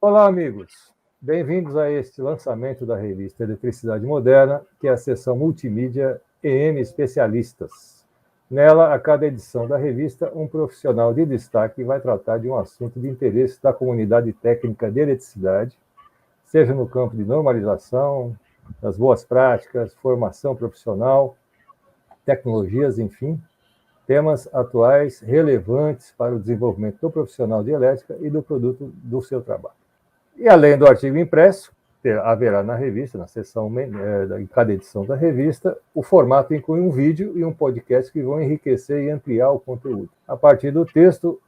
Olá, amigos. Bem-vindos a este lançamento da revista Eletricidade Moderna, que é a seção multimídia EM Especialistas. Nela, a cada edição da revista, um profissional de destaque vai tratar de um assunto de interesse da comunidade técnica de eletricidade, seja no campo de normalização, das boas práticas, formação profissional, tecnologias, enfim, temas atuais relevantes para o desenvolvimento do profissional de elétrica e do produto do seu trabalho. E além do artigo impresso, haverá na revista, na seção, em cada edição da revista, o formato inclui um vídeo e um podcast que vão enriquecer e ampliar o conteúdo. A partir do texto,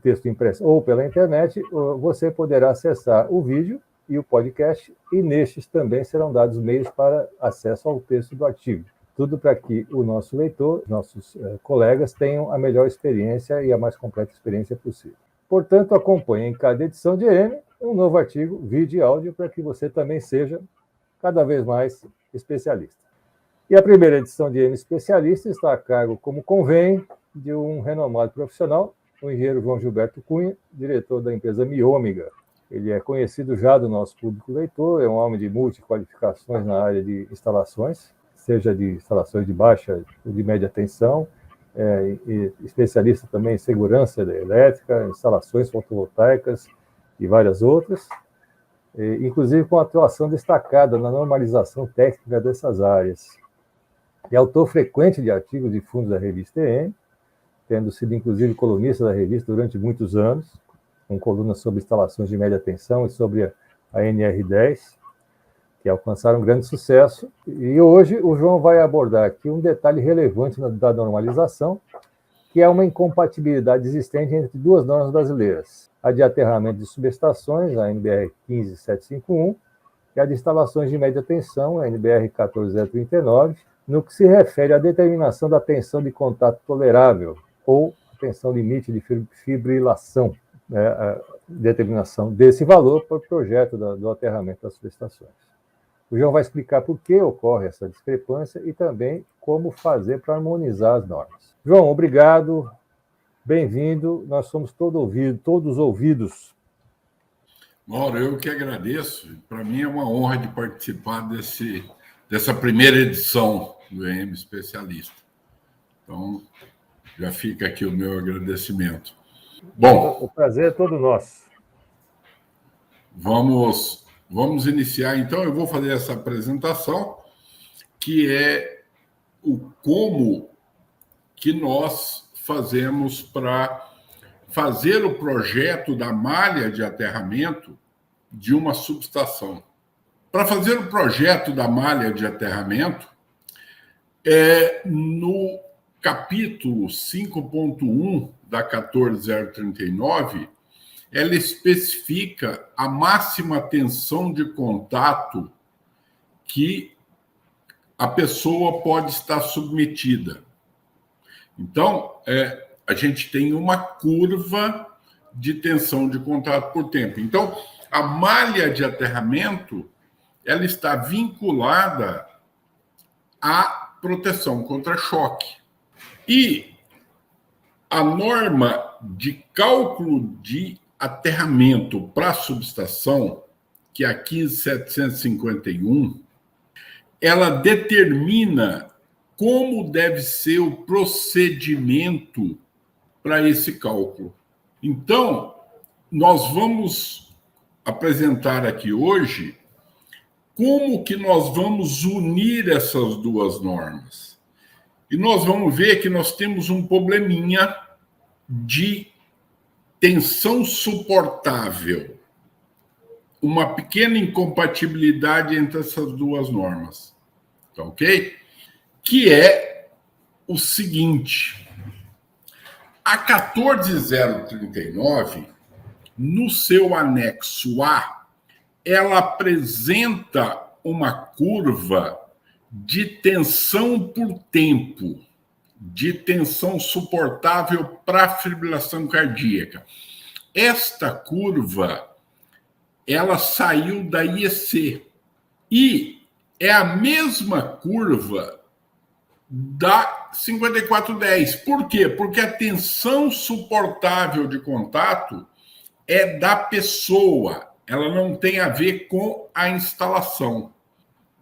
texto impresso ou pela internet, você poderá acessar o vídeo e o podcast, e nestes também serão dados meios para acesso ao texto do artigo. Tudo para que o nosso leitor, nossos colegas, tenham a melhor experiência e a mais completa experiência possível. Portanto, acompanhe em cada edição de EM um novo artigo, vídeo e áudio, para que você também seja cada vez mais especialista. E a primeira edição de EM Especialista está a cargo, como convém, de um renomado profissional, o engenheiro João Gilberto Cunha, diretor da empresa Miômega. Ele é conhecido já do nosso público leitor, é um homem de multiqualificações na área de instalações, seja de instalações de baixa ou de média tensão, e especialista também em segurança elétrica, instalações fotovoltaicas e várias outras, inclusive com atuação destacada na normalização técnica dessas áreas. É autor frequente de artigos de fundos da revista EM, tendo sido inclusive colunista da revista durante muitos anos, com colunas sobre instalações de média tensão e sobre a NR10, que alcançaram grande sucesso. E hoje o João vai abordar aqui um detalhe relevante da normalização, que é uma incompatibilidade existente entre duas normas brasileiras, a de aterramento de subestações, a NBR 15751, e a de instalações de média tensão, a NBR 14039, no que se refere à determinação da tensão de contato tolerável, ou tensão limite de fibrilação, a determinação desse valor para o projeto do aterramento das subestações. O João vai explicar por que ocorre essa discrepância e também como fazer para harmonizar as normas. João, obrigado, bem-vindo, nós somos todos ouvidos. Mauro, eu que agradeço. Para mim é uma honra de participar dessa primeira edição do EM Especialista. Então, já fica aqui o meu agradecimento. Bom, o prazer é todo nosso. Vamos iniciar, então. Eu vou fazer essa apresentação, que é o como que nós fazemos para fazer o projeto da malha de aterramento de uma subestação. Para fazer o projeto da malha de aterramento, no capítulo 5.1 da 14039, ela especifica a máxima tensão de contato que a pessoa pode estar submetida. Então, a gente tem uma curva de tensão de contato por tempo. Então, a malha de aterramento, ela está vinculada à proteção contra choque. E a norma de cálculo de aterramento para a subestação, que é a 15751, ela determina como deve ser o procedimento para esse cálculo. Então, nós vamos apresentar aqui hoje como que nós vamos unir essas duas normas. E nós vamos ver que nós temos um probleminha de tensão suportável, uma pequena incompatibilidade entre essas duas normas, tá ok? Que é o seguinte: a 14039, no seu anexo A, ela apresenta uma curva de tensão por tempo, de tensão suportável para fibrilação cardíaca. Esta curva, ela saiu da IEC e é a mesma curva da 5410. Por quê? Porque a tensão suportável de contato é da pessoa, ela não tem a ver com a instalação.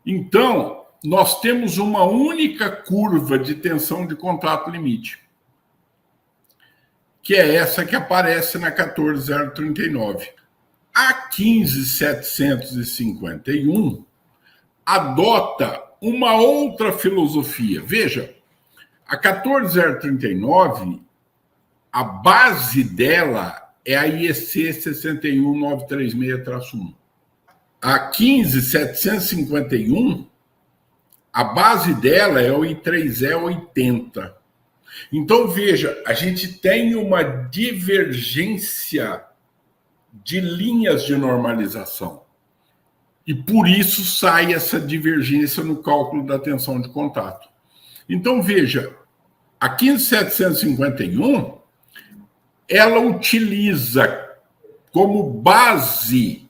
Então, nós temos uma única curva de tensão de contato limite, que é essa que aparece na 14039. A 15751 adota uma outra filosofia. Veja, a 14039, a base dela é a IEC 61936-1. A 15751, a base dela é o I3E80. Então, veja, a gente tem uma divergência de linhas de normalização. E por isso sai essa divergência no cálculo da tensão de contato. Então, veja, a 15751, ela utiliza como base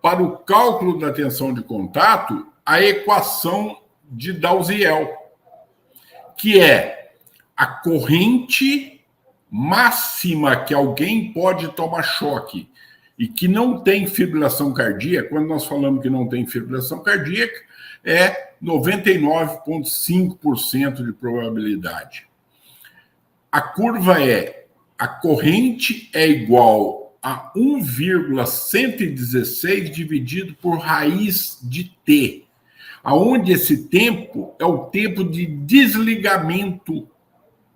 para o cálculo da tensão de contato a equação de Dalziel, que é a corrente máxima que alguém pode tomar choque e que não tem fibrilação cardíaca. Quando nós falamos que não tem fibrilação cardíaca, é 99,5% de probabilidade. A curva é: a corrente é igual a 1,116 dividido por raiz de t, aonde esse tempo é o tempo de desligamento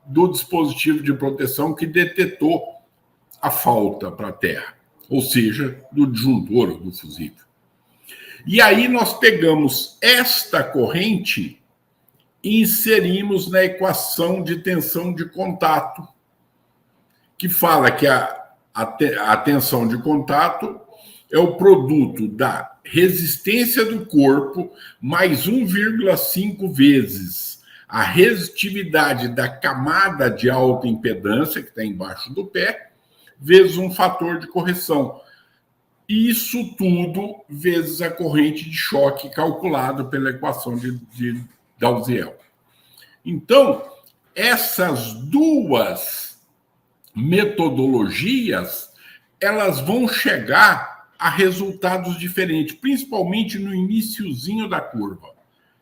do dispositivo de proteção que detetou a falta para a Terra, ou seja, do disjuntor ou do fusível. E aí nós pegamos esta corrente e inserimos na equação de tensão de contato, que fala que a tensão de contato é o produto da resistência do corpo mais 1,5 vezes a resistividade da camada de alta impedância, que está embaixo do pé, vezes um fator de correção. Isso tudo vezes a corrente de choque calculado pela equação de Dalziel. Então, essas duas metodologias, elas vão chegar a resultados diferentes, principalmente no iniciozinho da curva.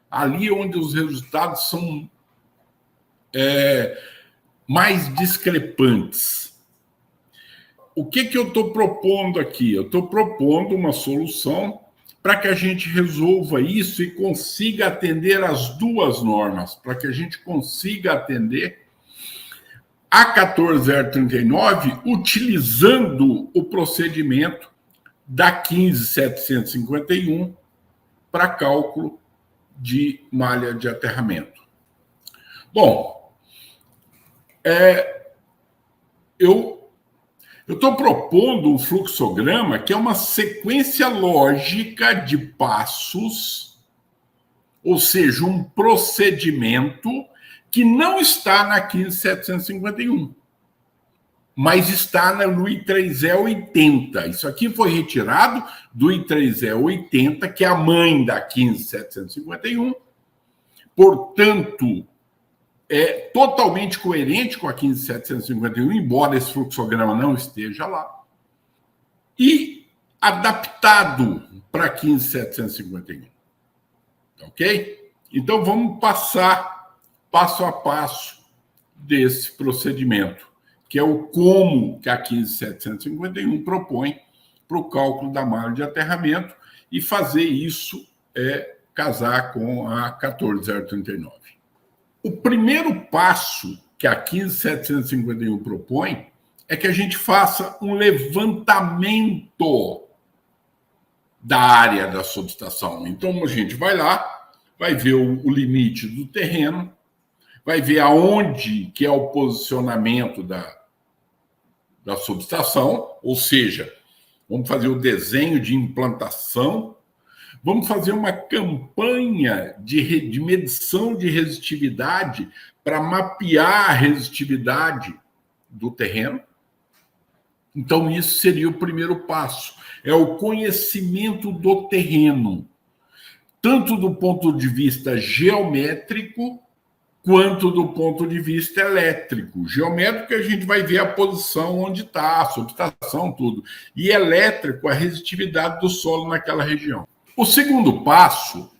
Ali onde os resultados são mais discrepantes. O que eu estou propondo aqui? Eu estou propondo uma solução para que a gente resolva isso e consiga atender as duas normas, para que a gente consiga atender a 14039 utilizando o procedimento da 15751 para cálculo de malha de aterramento. Bom, eu estou propondo um fluxograma que é uma sequência lógica de passos, ou seja, um procedimento que não está na 15751, mas está no I3E80. Isso aqui foi retirado do I3E80, que é a mãe da 15751, portanto, é totalmente coerente com a 15751, embora esse fluxograma não esteja lá, e adaptado para a 15751. Ok? Então, vamos passar passo a passo desse procedimento, que é o como que a 15751 propõe para o cálculo da malha de aterramento, e fazer isso casar com a 14039. O primeiro passo que a 15751 propõe é que a gente faça um levantamento da área da subestação. Então, a gente vai lá, vai ver o limite do terreno, vai ver aonde que é o posicionamento da subestação, ou seja, vamos fazer o desenho de implantação, vamos fazer uma campanha de medição de resistividade para mapear a resistividade do terreno. Então, isso seria o primeiro passo. É o conhecimento do terreno, tanto do ponto de vista geométrico, quanto do ponto de vista elétrico. Geométrico, a gente vai ver a posição onde está, a subestação, tudo. E elétrico, a resistividade do solo naquela região. O segundo passo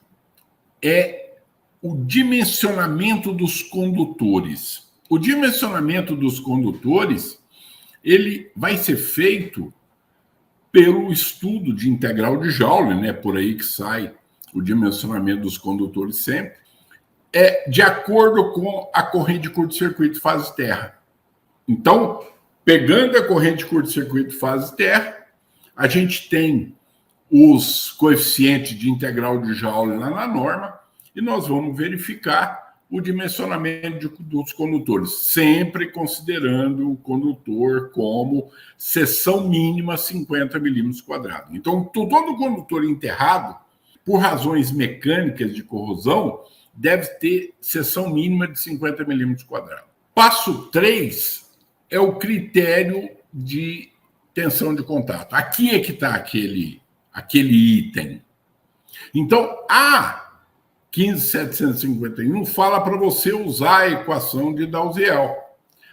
é o dimensionamento dos condutores. O dimensionamento dos condutores, ele vai ser feito pelo estudo de integral de Joule, né? Por aí que sai o dimensionamento dos condutores sempre, de acordo com a corrente de curto-circuito fase-terra. Então, pegando a corrente de curto-circuito fase-terra, a gente tem os coeficientes de integral de Joule lá na norma e nós vamos verificar o dimensionamento dos condutores, sempre considerando o condutor como seção mínima 50 milímetros quadrados. Então, todo condutor enterrado, por razões mecânicas de corrosão, deve ter seção mínima de 50 milímetros quadrados. Passo 3 é o critério de tensão de contato. Aqui é que está aquele item. Então, a 15751 fala para você usar a equação de Dalziel.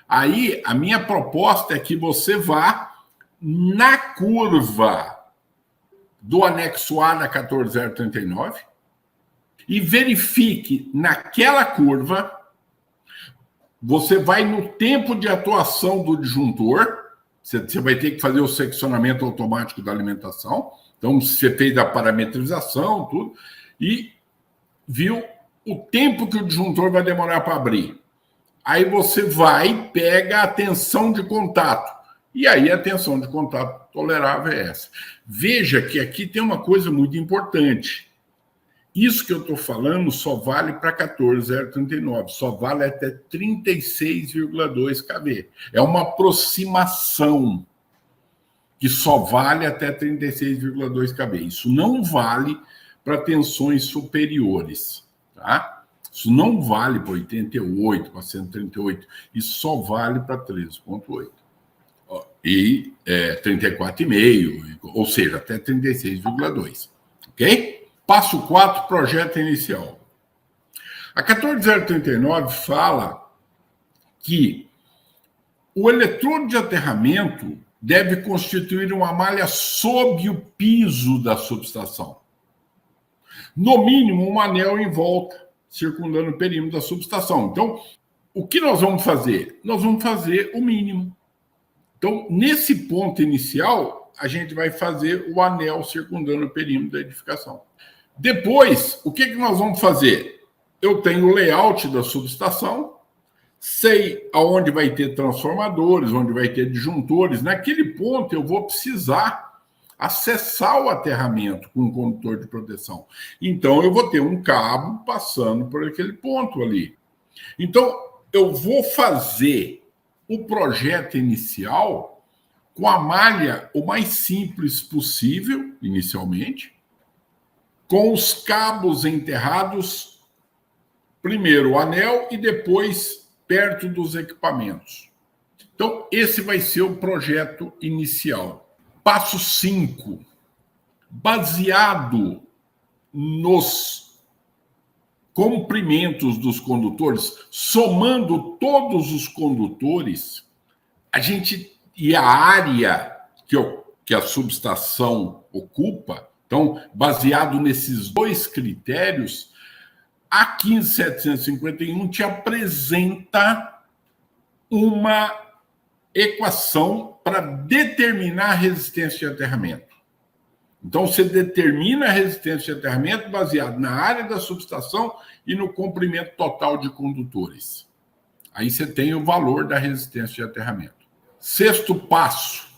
Aí, a minha proposta é que você vá na curva do anexo A da 14039 e verifique naquela curva, você vai no tempo de atuação do disjuntor, você vai ter que fazer o seccionamento automático da alimentação, então você fez a parametrização, tudo, e viu o tempo que o disjuntor vai demorar para abrir. Aí você vai, pega a tensão de contato, e aí a tensão de contato tolerável é essa. Veja que aqui tem uma coisa muito importante. Isso que eu estou falando só vale para 14039, só vale até 36,2 kV. É uma aproximação que só vale até 36,2 kV. Isso não vale para tensões superiores, tá? Isso não vale para 88, para 138. Isso só vale para 13,8. E 34,5, ou seja, até 36,2. Ok? Passo 4, projeto inicial. A 14039 fala que o eletrodo de aterramento deve constituir uma malha sob o piso da subestação. No mínimo, um anel em volta, circundando o perímetro da subestação. Então, o que nós vamos fazer? Nós vamos fazer o mínimo. Então, nesse ponto inicial, a gente vai fazer o anel circundando o perímetro da edificação. Depois, o que nós vamos fazer? Eu tenho o layout da subestação, sei aonde vai ter transformadores, onde vai ter disjuntores. Naquele ponto, eu vou precisar acessar o aterramento com um condutor de proteção. Então, eu vou ter um cabo passando por aquele ponto ali. Então, eu vou fazer o projeto inicial com a malha o mais simples possível, inicialmente, com os cabos enterrados, primeiro o anel e depois perto dos equipamentos. Então, esse vai ser o projeto inicial. Passo 5. Baseado nos comprimentos dos condutores, somando todos os condutores, e a área que a subestação ocupa, então, baseado nesses dois critérios, a 15751 te apresenta uma equação para determinar a resistência de aterramento. Então, você determina a resistência de aterramento baseado na área da subestação e no comprimento total de condutores. Aí você tem o valor da resistência de aterramento. Sexto passo,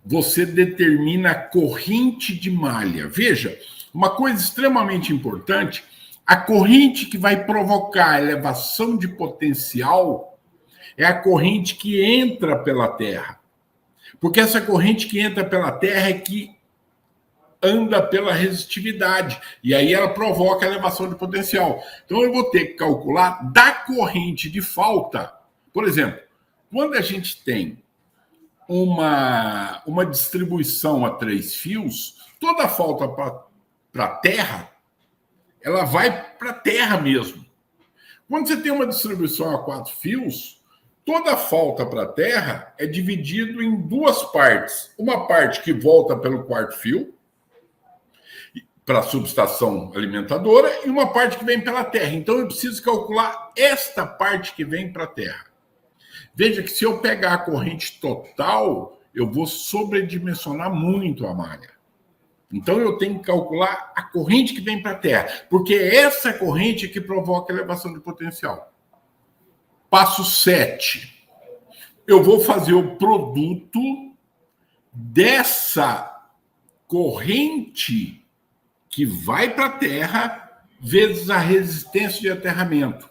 você determina a corrente de malha. Veja, uma coisa extremamente importante, a corrente que vai provocar a elevação de potencial é a corrente que entra pela terra. Porque essa corrente que entra pela terra é que anda pela resistividade. E aí ela provoca a elevação de potencial. Então eu vou ter que calcular da corrente de falta. Por exemplo, quando a gente tem uma distribuição a 3 fios, toda a falta para a terra, ela vai para a terra mesmo. Quando você tem uma distribuição a 4 fios, toda a falta para a terra é dividido em 2 partes. Uma parte que volta pelo 4º fio, para a subestação alimentadora, e uma parte que vem pela terra. Então, eu preciso calcular esta parte que vem para a terra. Veja que se eu pegar a corrente total, eu vou sobredimensionar muito a malha. Então, eu tenho que calcular a corrente que vem para a terra, porque é essa corrente que provoca elevação de potencial. Passo 7. Eu vou fazer o produto dessa corrente que vai para a terra vezes a resistência de aterramento.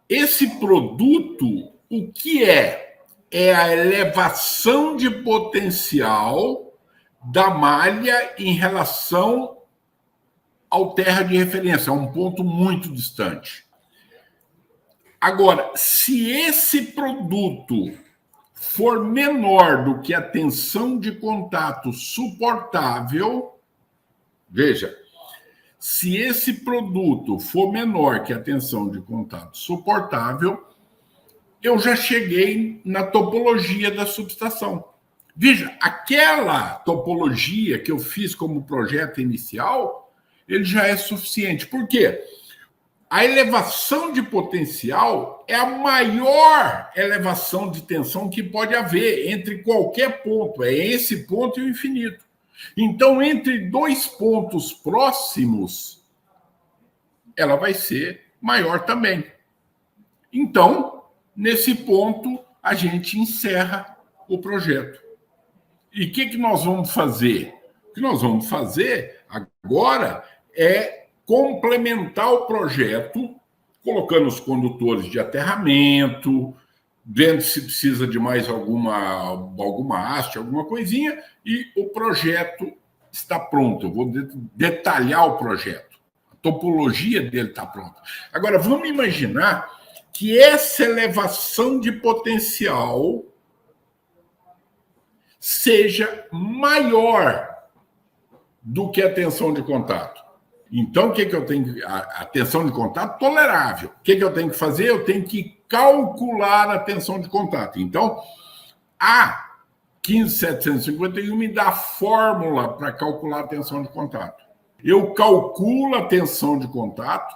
Esse produto, o que é? É a elevação de potencial da malha em relação ao terra de referência, a um ponto muito distante. Agora, se esse produto for menor do que a tensão de contato suportável, veja, se esse produto for menor que a tensão de contato suportável, eu já cheguei na topologia da subestação. Veja, aquela topologia que eu fiz como projeto inicial, ele já é suficiente. Por quê? A elevação de potencial é a maior elevação de tensão que pode haver entre qualquer ponto. É esse ponto e o infinito. Então, entre 2 pontos próximos, ela vai ser maior também. Então, nesse ponto, a gente encerra o projeto. E o que nós vamos fazer? O que nós vamos fazer agora é complementar o projeto, colocando os condutores de aterramento, vendo se precisa de mais alguma haste, alguma coisinha, e o projeto está pronto. Eu vou detalhar o projeto. A topologia dele está pronta. Agora, vamos imaginar que essa elevação de potencial seja maior do que a tensão de contato. Então, o que eu tenho? A tensão de contato tolerável. O que eu tenho que fazer? Eu tenho que calcular a tensão de contato. Então, a 15751 me dá a fórmula para calcular a tensão de contato. Eu calculo a tensão de contato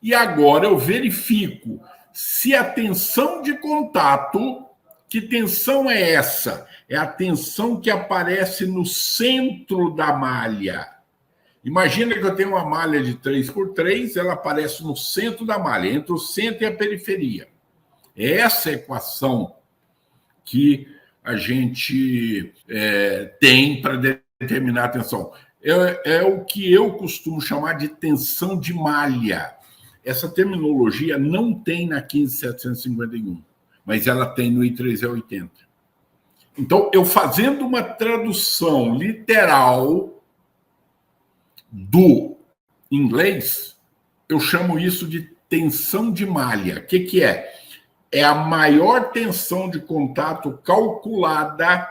e agora eu verifico se a tensão de contato, que tensão é essa? É a tensão que aparece no centro da malha. Imagina que eu tenho uma malha de 3x3, ela aparece no centro da malha, entre o centro e a periferia. É essa equação que a gente tem para determinar a tensão. É o que eu costumo chamar de tensão de malha. Essa terminologia não tem na 15751, mas ela tem no I3E80. Então, eu fazendo uma tradução literal do inglês, eu chamo isso de tensão de malha. O que é? É a maior tensão de contato calculada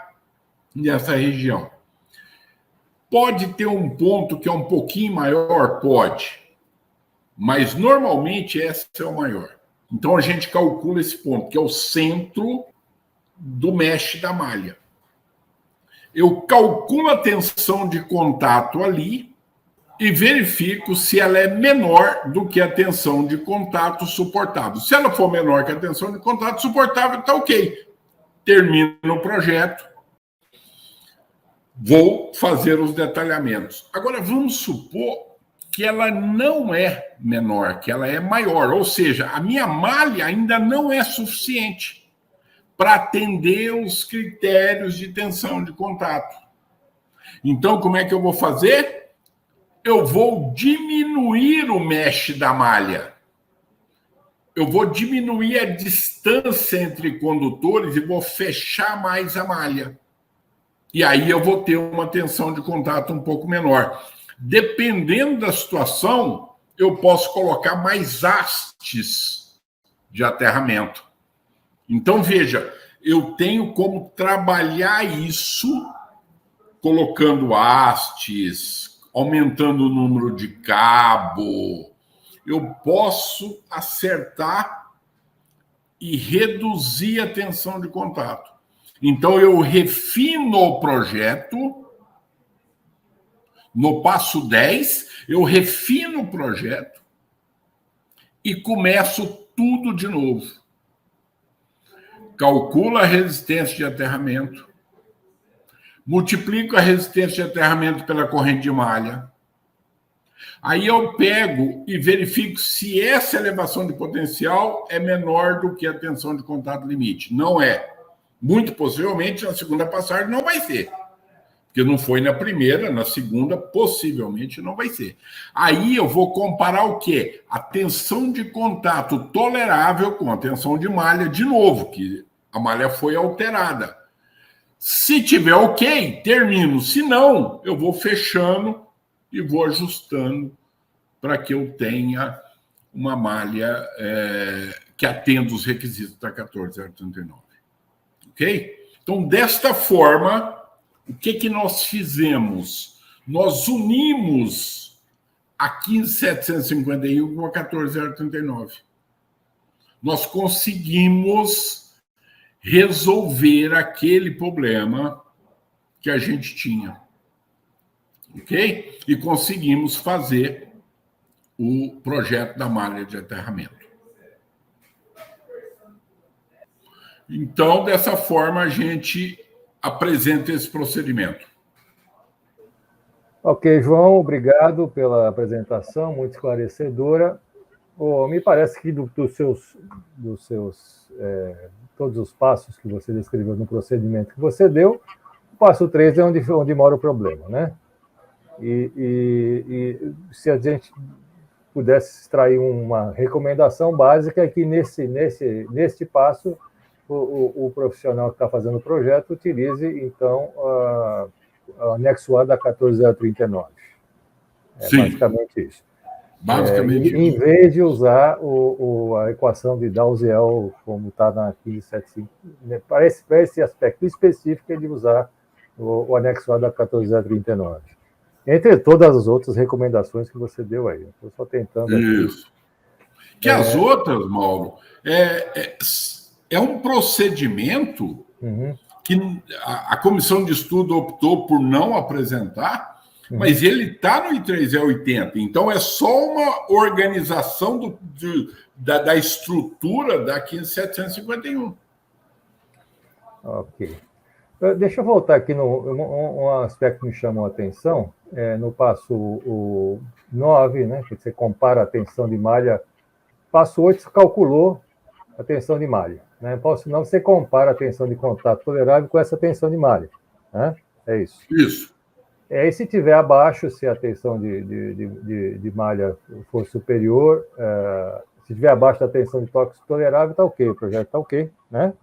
nessa região. Pode ter um ponto que é um pouquinho maior? Pode. Mas, normalmente, esse é o maior. Então, a gente calcula esse ponto, que é o centro do mesh da malha. Eu calculo a tensão de contato ali e verifico se ela é menor do que a tensão de contato suportável. Se ela for menor que a tensão de contato suportável, está ok. Termino o projeto, vou fazer os detalhamentos. Agora, vamos supor que ela não é menor, que ela é maior. Ou seja, a minha malha ainda não é suficiente para atender os critérios de tensão de contato. Então, como é que eu vou fazer? Eu vou diminuir o mesh da malha. Eu vou diminuir a distância entre condutores e vou fechar mais a malha. E aí eu vou ter uma tensão de contato um pouco menor. Dependendo da situação, eu posso colocar mais hastes de aterramento. Então, veja, eu tenho como trabalhar isso colocando hastes, aumentando o número de cabo, eu posso acertar e reduzir a tensão de contato. Então, eu refino o projeto. No passo 10, eu refino o projeto e começo tudo de novo. Calculo a resistência de aterramento, multiplico a resistência de aterramento pela corrente de malha. Aí eu pego e verifico se essa elevação de potencial é menor do que a tensão de contato limite. Não é. Muito possivelmente, na segunda passagem, não vai ser. Porque não foi na primeira, na segunda, possivelmente não vai ser. Aí eu vou comparar o quê? A tensão de contato tolerável com a tensão de malha, de novo, que a malha foi alterada. Se tiver ok, termino. Se não, eu vou fechando e vou ajustando para que eu tenha uma malha que atenda os requisitos da 14039. Ok? Então, desta forma, o que nós fizemos? Nós unimos a 15751 com a 14039. Nós conseguimos resolver aquele problema que a gente tinha. Ok? E conseguimos fazer o projeto da malha de aterramento. Então, dessa forma, a gente apresenta esse procedimento. Ok, João, obrigado pela apresentação, muito esclarecedora. Me parece que todos os passos que você descreveu no procedimento que você deu, o passo 3 é onde mora o problema, né? E se a gente pudesse extrair uma recomendação básica, é que neste passo o profissional que está fazendo o projeto utilize, então, o anexo A da 14039. Sim. Basicamente isso. Basicamente isso. Em vez de usar a equação de Dawes-El, como está na 1575, para esse aspecto específico, é de usar o anexo A da 14039. Entre todas as outras recomendações que você deu aí. Estou só tentando... Isso. Aqui. Que as outras, Mauro, é um procedimento que a comissão de estudo optou por não apresentar, mas ele está no I3E80. Então, é só uma organização da estrutura da 15751. Ok. Deixa eu voltar aqui um aspecto que me chamou a atenção, no passo 9, né, que você compara a tensão de malha. Passo 8, você calculou a tensão de malha. Né? Passo 9, você compara a tensão de contato tolerável com essa tensão de malha. Né? É isso. Isso. E se tiver abaixo, se a tensão de malha for superior, se tiver abaixo da tensão de tóxico tolerável, está ok, o projeto está ok, né?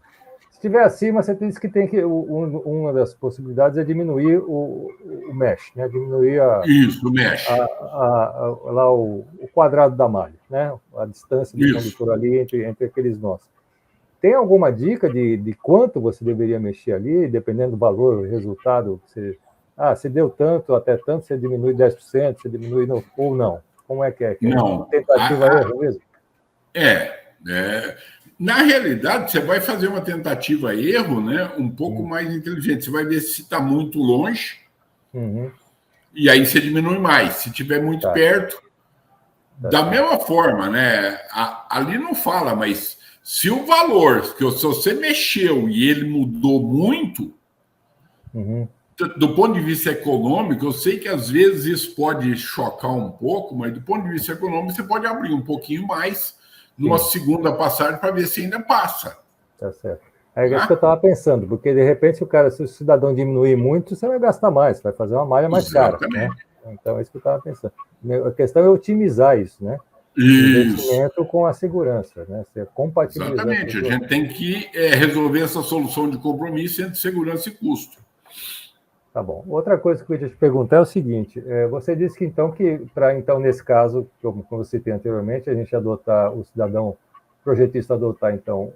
Se estiver acima, você diz que tem que... uma das possibilidades é diminuir o mesh, né? Diminuir o mesh. Lá o quadrado da malha, né? A distância do condutor ali entre aqueles nós. Tem alguma dica de quanto você deveria mexer ali, dependendo do valor, o resultado? Se deu tanto, até tanto, você diminui 10%, você diminui ou não? Como é que é? Não. Tentativa erro mesmo? Na realidade, você vai fazer uma tentativa erro, né, um pouco mais inteligente. Você vai ver se está muito longe, e aí você diminui mais. Se estiver muito perto, da mesma forma, né? Ali não fala, mas se o valor, se você mexeu e ele mudou muito, do ponto de vista econômico, eu sei que às vezes isso pode chocar um pouco, mas do ponto de vista econômico, você pode abrir um pouquinho mais numa segunda passagem para ver se ainda passa. Tá certo. É isso que eu estava pensando, porque de repente, se o cidadão diminuir muito, você vai gastar mais, vai fazer uma malha mais cara. Né? Então, é isso que eu estava pensando. A questão é otimizar isso, né? Investimento com a segurança, né? Você compatibilizar. Exatamente. A gente tem que resolver essa solução de compromisso entre segurança e custo. Tá bom. Outra coisa que eu ia te perguntar é o seguinte: você disse que, nesse caso, como eu citei anteriormente, a gente adotar, o projetista adotar, então,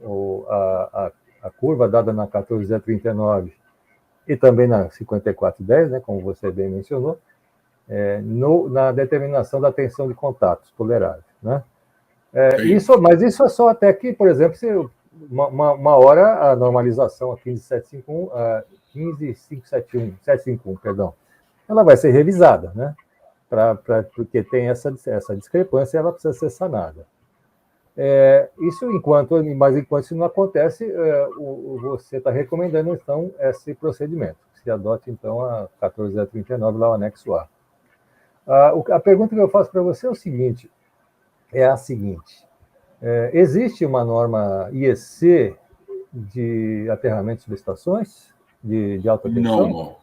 a curva dada na 14039 e também na 5410, né, como você bem mencionou, na determinação da tensão de contatos tolerável. né? Mas isso é só até que, por exemplo, se uma hora a normalização a 15751, perdão, ela vai ser revisada, né? Porque tem essa discrepância, ela precisa ser sanada. Enquanto isso não acontece, você está recomendando, então, esse procedimento. Se adote, então, a 14039, lá o anexo A. A pergunta que eu faço para você é a seguinte. Existe uma norma IEC de aterramento de subestações de alta tensão?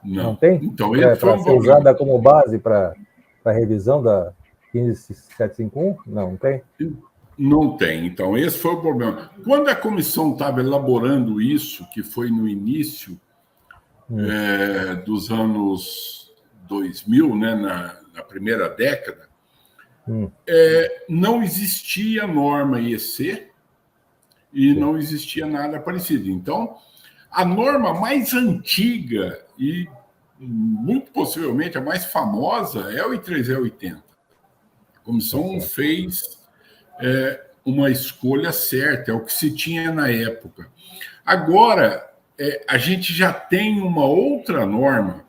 Não tem? Então, para ser usada como base para a revisão da 15751? Não tem? Não tem. Então, esse foi o problema. Quando a comissão estava elaborando isso, que foi no início dos anos 2000, né, na primeira década, não existia norma IEC e não existia nada parecido. Então, a norma mais antiga e muito possivelmente a mais famosa é o I3E80. A comissão fez uma escolha certa, é o que se tinha na época. Agora, a gente já tem uma outra norma,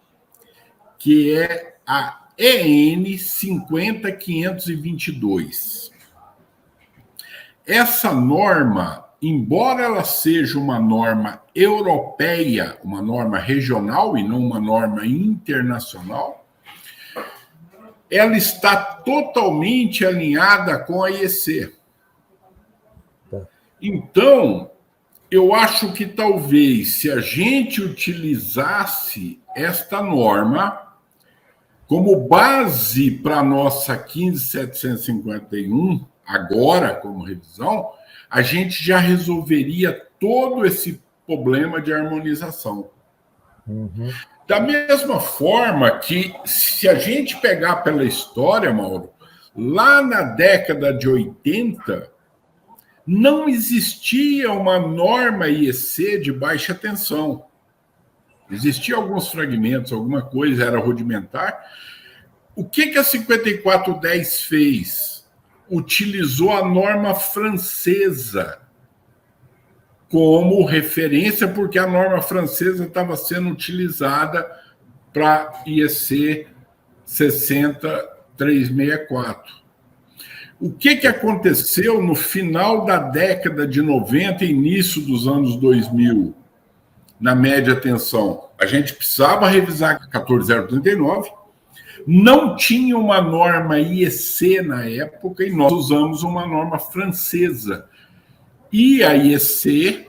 que é a EN 50522. Essa norma, embora ela seja uma norma europeia, uma norma regional e não uma norma internacional, ela está totalmente alinhada com a IEC. Então, eu acho que talvez, se a gente utilizasse esta norma como base para a nossa 15751, agora como revisão, a gente já resolveria todo esse problema de harmonização. Da mesma forma que, se a gente pegar pela história, Mauro, lá na década de 80, não existia uma norma IEC de baixa tensão. Existiam alguns fragmentos, alguma coisa era rudimentar. O que a 5410 fez? Utilizou a norma francesa como referência, porque a norma francesa estava sendo utilizada para IEC 60364. O que aconteceu no final da década de 90 e início dos anos 2000, na média tensão? A gente precisava revisar a 14039, não tinha uma norma IEC na época e nós usamos uma norma francesa. E a IEC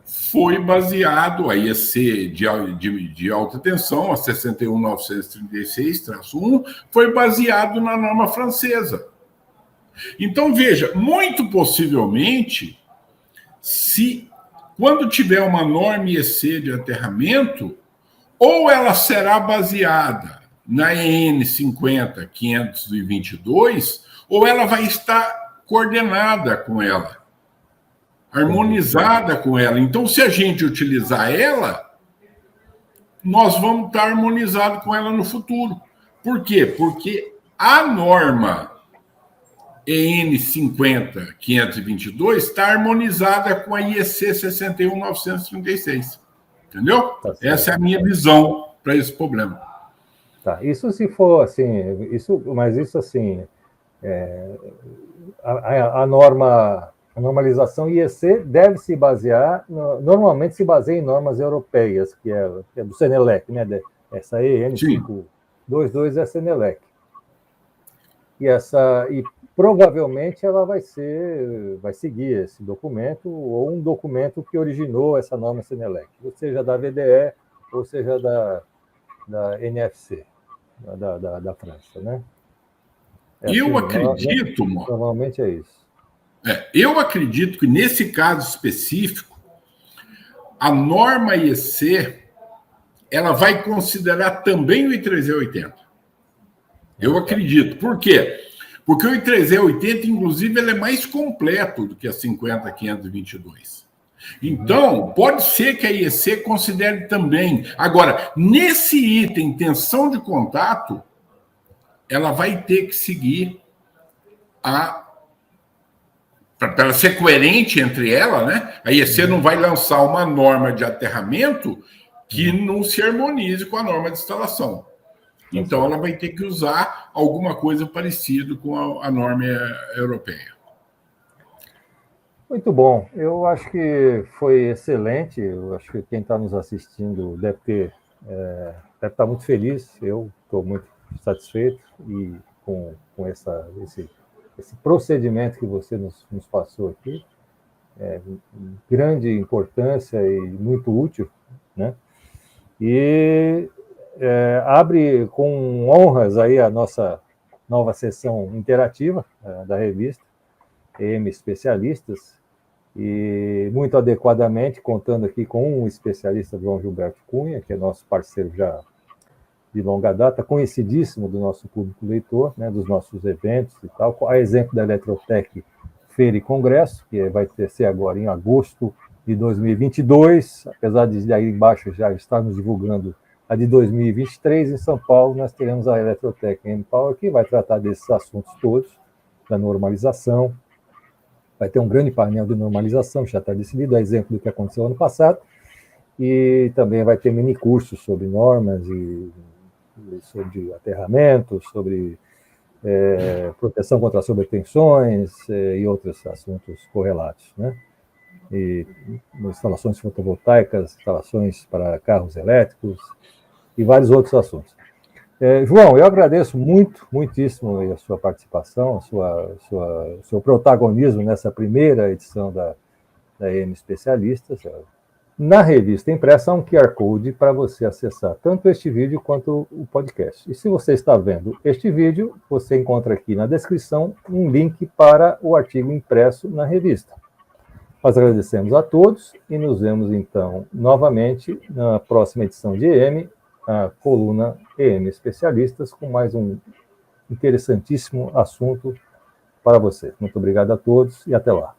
foi baseado, a IEC de alta tensão, a 61936-1, foi baseado na norma francesa. Então, veja, muito possivelmente, quando tiver uma norma IEC de aterramento, ou ela será baseada na EN 50522, ou ela vai estar coordenada com ela, harmonizada com ela. Então, se a gente utilizar ela, nós vamos estar harmonizados com ela no futuro. Por quê? Porque a norma EN 50522 está harmonizada com a IEC 61936. Entendeu? Tá, essa é a minha visão para esse problema. Tá. Isso se for assim, mas isso assim, a normalização IEC deve se basear, normalmente se baseia em normas europeias, que é do Senelec, né? Essa EN 522 é Senelec. E provavelmente ela vai seguir esse documento, ou um documento que originou essa norma Senelec, ou seja, da VDE, ou seja, da NFC, da França, né? Eu acredito, normalmente é isso. Eu acredito que, nesse caso específico, a norma IEC ela vai considerar também o I3E80. Eu acredito. Por quê? Porque o I3E80, inclusive, ele é mais completo do que a 50522. Então, pode ser que a IEC considere também. Agora, nesse item, tensão de contato, ela vai ter que seguir para ela ser coerente entre ela, né? A IEC não vai lançar uma norma de aterramento que não se harmonize com a norma de instalação. Então, ela vai ter que usar alguma coisa parecida com a norma europeia. Muito bom. Eu acho que foi excelente. Eu acho que quem está nos assistindo deve estar muito feliz. Eu estou muito satisfeito e com esse procedimento que você nos passou aqui. Grande importância e muito útil, né? E abre com honras aí a nossa nova sessão interativa da revista EM Especialistas, e muito adequadamente contando aqui com um especialista, João Gilberto Cunha, que é nosso parceiro já de longa data, conhecidíssimo do nosso público leitor, né, dos nossos eventos e tal, a exemplo da Eletrotec Feira e Congresso, que vai ser agora em agosto de 2022, apesar de aí embaixo já estarmos divulgando a de 2023, em São Paulo nós teremos a Eletrotec Empower, que vai tratar desses assuntos todos, da normalização. Vai ter um grande painel de normalização, já está decidido, a exemplo do que aconteceu ano passado, e também vai ter mini cursos sobre normas e sobre aterramento, sobre proteção contra sobretensões e outros assuntos correlatos, né? E instalações fotovoltaicas, instalações para carros elétricos e vários outros assuntos. João, eu agradeço muitíssimo a sua participação, o seu protagonismo nessa primeira edição da EM Especialistas. Na revista impressa há um QR Code para você acessar tanto este vídeo quanto o podcast. E se você está vendo este vídeo, você encontra aqui na descrição um link para o artigo impresso na revista. Nós agradecemos a todos e nos vemos, então, novamente na próxima edição de EM, a coluna EM Especialistas, com mais um interessantíssimo assunto para você. Muito obrigado a todos e até lá.